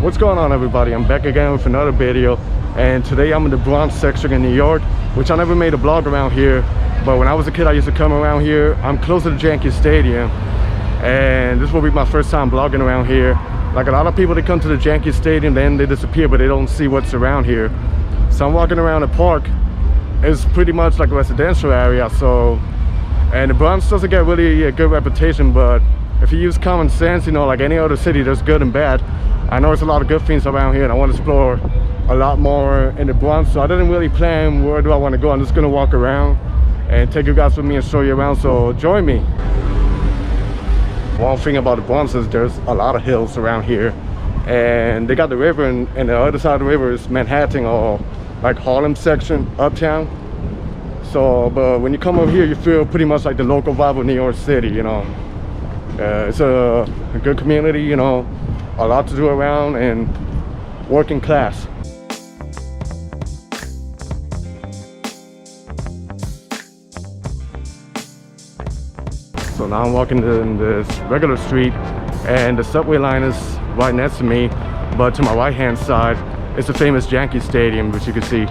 What's going on, everybody? I'm back again with another video, and today I'm in the Bronx section in New York, which I never made a vlog around here, but when I was a kid I used to come around here. I'm close to the Yankee Stadium, and this will be my first time vlogging around here. Like a lot of people, they come to the Yankee Stadium, then they disappear, but they don't see what's around here. So I'm walking around the park. It's pretty much like a residential area, so, and the Bronx doesn't get really a good reputation, but if you use common sense, you know, like any other city, there's good and bad. I know there's a lot of good things around here, and I want to explore a lot more in the Bronx, so I didn't really plan where do I want to go. I'm just gonna walk around and take you guys with me and show you around, so join me. One thing about the Bronx is there's a lot of hills around here, and they got the river, and the other side of the river is Manhattan, or like Harlem section, uptown. So, but when you come over here, you feel pretty much like the local vibe of New York City, you know. It's a good community, you know, a lot to do around, and working class. So now I'm walking in this regular street, and the subway line is right next to me, but to my right hand side is the famous Yankee Stadium, which you can see.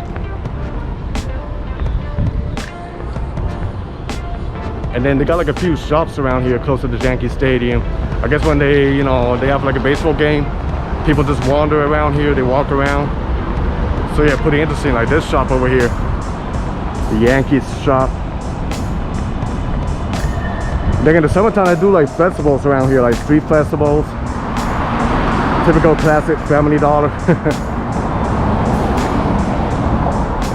And then they got like a few shops around here close to the Yankee Stadium. I guess when they, you know, they have like a baseball game, people just wander around here, they walk around. So yeah, pretty interesting. Like this shop over here, the Yankees shop. Then in the summertime, I do like festivals around here, like street festivals. Typical classic Family Dollar.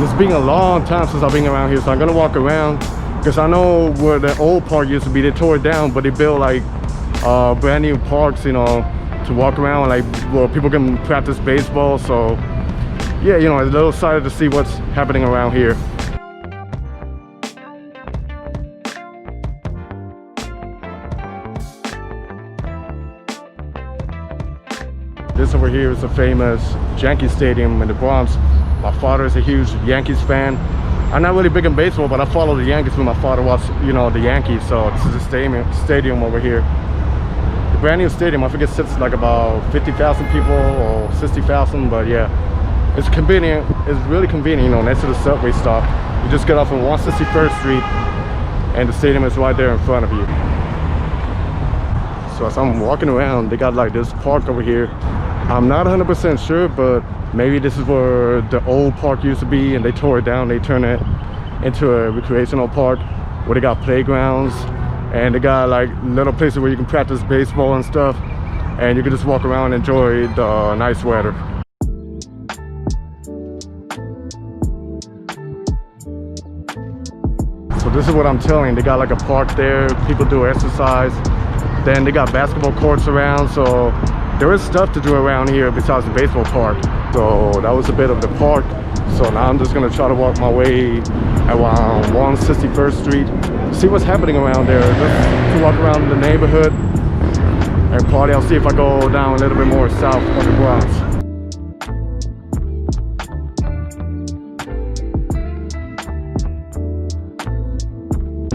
It's been a long time since I've been around here, so I'm gonna walk around, because I know where the old park used to be. They tore it down, but they built like brand new parks, you know, to walk around, like where people can practice baseball. So yeah, you know, I'm a little excited to see what's happening around here. This over here is the famous Yankee Stadium in the Bronx. My father is a huge Yankees fan. I'm not really big in baseball, but I follow the Yankees when my father watched, you know, the Yankees. So this is the stadium over here. The brand new stadium, I think it sits like about 50,000 people or 60,000, but yeah, it's convenient. It's really convenient, you know, next to the subway stop. You just get off on 161st Street, and the stadium is right there in front of you. So as I'm walking around, they got like this park over here. I'm not 100% sure, but maybe this is where the old park used to be, and they tore it down. They turned it into a recreational park where they got playgrounds, and they got like little places where you can practice baseball and stuff, and you can just walk around and enjoy the nice weather. So this is what I'm telling you. They got like a park there. People do exercise. Then they got basketball courts around, so there is stuff to do around here besides the baseball park. So that was a bit of the park. So now I'm just gonna try to walk my way around 161st Street, see what's happening around there, just to walk around the neighborhood and party. I'll see if I go down a little bit more south of the Bronx.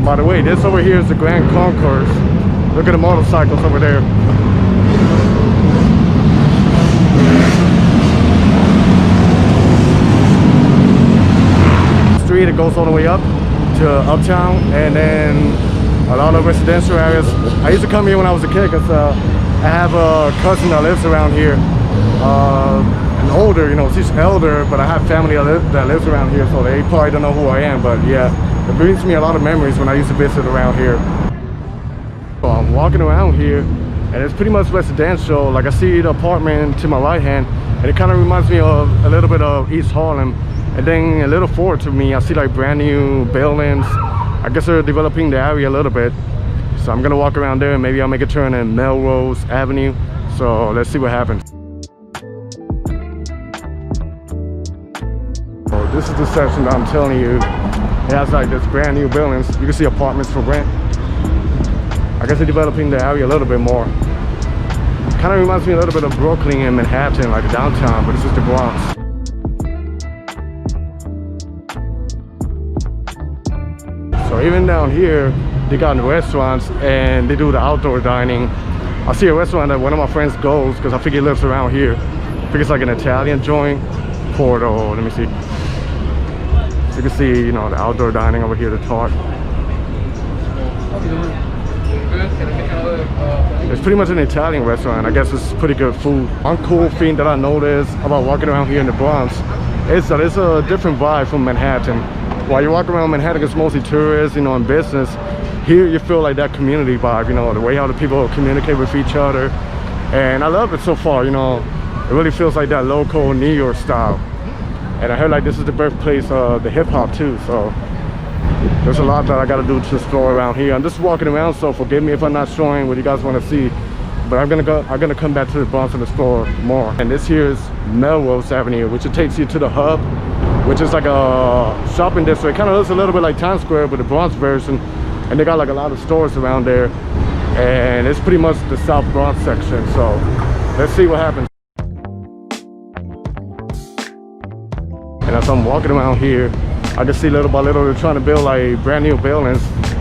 By the way, this over here is the Grand Concourse. Look at the motorcycles over there. Street, it goes all the way up to uptown, and then a lot of residential areas. I used to come here when I was a kid, because I have a cousin that lives around here, and older, you know, she's elder, but I have family that lives around here, so they probably don't know who I am, but yeah, it brings me a lot of memories when I used to visit around here. So I'm walking around here, and it's pretty much residential. Like I see the apartment to my right hand, and it kind of reminds me of a little bit of East Harlem. And then a little forward to me, I see like brand new buildings. I guess they're developing the area a little bit. So I'm gonna walk around there, and maybe I'll make a turn in Melrose Avenue. So let's see what happens. So this is the section that I'm telling you. It has like this brand new buildings. You can see apartments for rent. I guess they're developing the area a little bit more. Kind of reminds me a little bit of Brooklyn and Manhattan, like downtown, but this is the Bronx. So even down here, they got restaurants, and they do the outdoor dining. I see a restaurant that one of my friends goes, because I think he lives around here. think it's like an Italian joint. Porto, let me see. So you can see, you know, the outdoor dining over here, the talk. It's pretty much an Italian restaurant. I guess it's pretty good food. One cool thing that I noticed about walking around here in the Bronx is that it's a different vibe from Manhattan. While you walk around Manhattan, it's mostly tourists, you know, and business. Here you feel like that community vibe, you know, the way how the people communicate with each other. And I love it so far, you know. It really feels like that local New York style. And I heard like this is the birthplace of the hip hop too, so there's a lot that I gotta do to explore around here. I'm just walking around, so forgive me if I'm not showing what you guys want to see. But I'm gonna come back to the Bronx and explore more. And this here is Melrose Avenue, which it takes you to the hub, which is like a shopping district. It kind of looks a little bit like Times Square, but the Bronx version. And they got like a lot of stores around there. And it's pretty much the South Bronx section. So let's see what happens. And as I'm walking around here, I can see little by little they're trying to build like brand new buildings.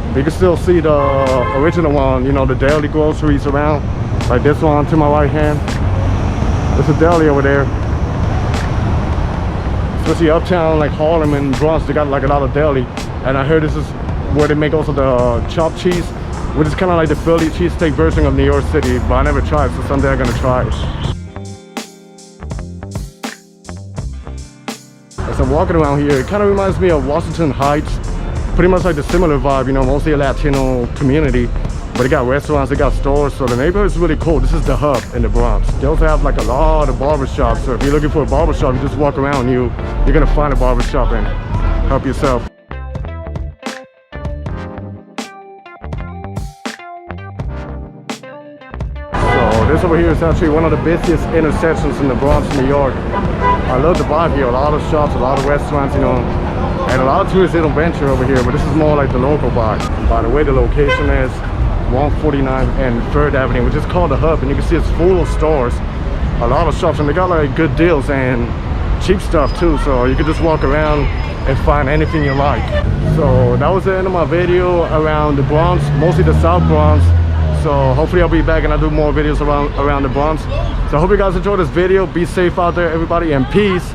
But you can still see the original one, you know, the deli groceries around. Like this one to my right hand. There's a deli over there. Especially uptown like Harlem and Bronx, they got like a lot of deli. And I heard this is where they make also the chopped cheese, which is kind of like the Philly cheesesteak version of New York City, but I never tried, so someday I'm gonna try it. As I'm walking around here, it kind of reminds me of Washington Heights. Pretty much like the similar vibe, you know, mostly a Latino community. But they got restaurants, they got stores, so the neighborhood is really cool. This is the hub in the Bronx. They also have like a lot of barbershops, so if you're looking for a barbershop, you just walk around, you're gonna find a barbershop and help yourself. This over here is actually one of the busiest intersections in the Bronx, New York. I love the vibe here. A lot of shops, a lot of restaurants, you know, and a lot of tourists, they don't venture over here, but this is more like the local vibe. By the way, the location is 149 and 3rd Avenue, which is called the hub, and you can see it's full of stores, a lot of shops, and they got like good deals and cheap stuff too, so you can just walk around and find anything you like. So that was the end of my video around the Bronx, mostly the South Bronx. So hopefully I'll be back and I'll do more videos around the Bronx. So I hope you guys enjoyed this video. Be safe out there, everybody, and peace.